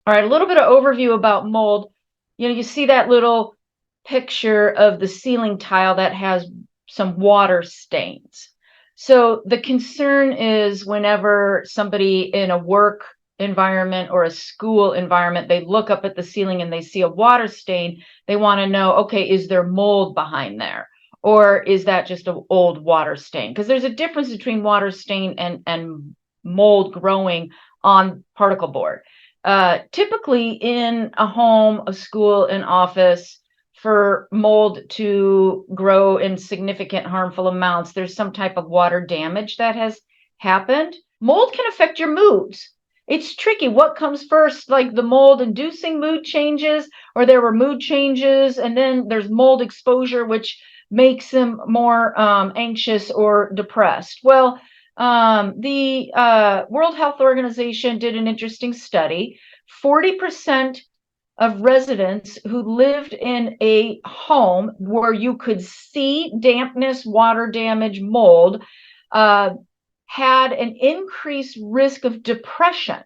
All right, a little bit of overview about mold. You see that little picture of the ceiling tile that has some water stains. So the concern is whenever somebody in a work environment or a school environment, they look up at the ceiling and they see a water stain, they want to know, okay, is there mold behind there? Or is that just an old water stain? Because there's a difference between water stain and mold growing on particle board. Typically in a home, a school, an office, for mold to grow in significant harmful amounts, there's some type of water damage that has happened. Mold can affect your moods. It's tricky. What comes first, like the mold inducing mood changes, or there were mood changes, and then there's mold exposure, which makes them more anxious or depressed. Well, the World Health Organization did an interesting study. 40% of residents who lived in a home where you could see dampness, water damage, mold, had an increased risk of depression.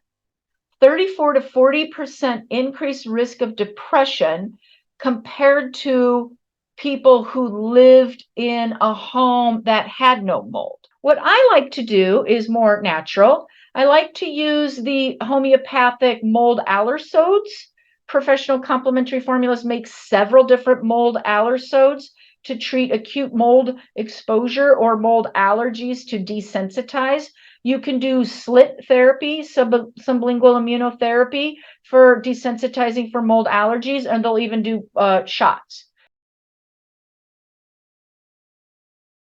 34 to 40% increased risk of depression compared to people who lived in a home that had no mold. What I like to do is more natural. I like to use the homeopathic mold allersodes. Professional complementary formulas make several different mold allersodes to treat acute mold exposure or mold allergies to desensitize. You can do slit therapy, sublingual immunotherapy for desensitizing for mold allergies, and they'll even do shots.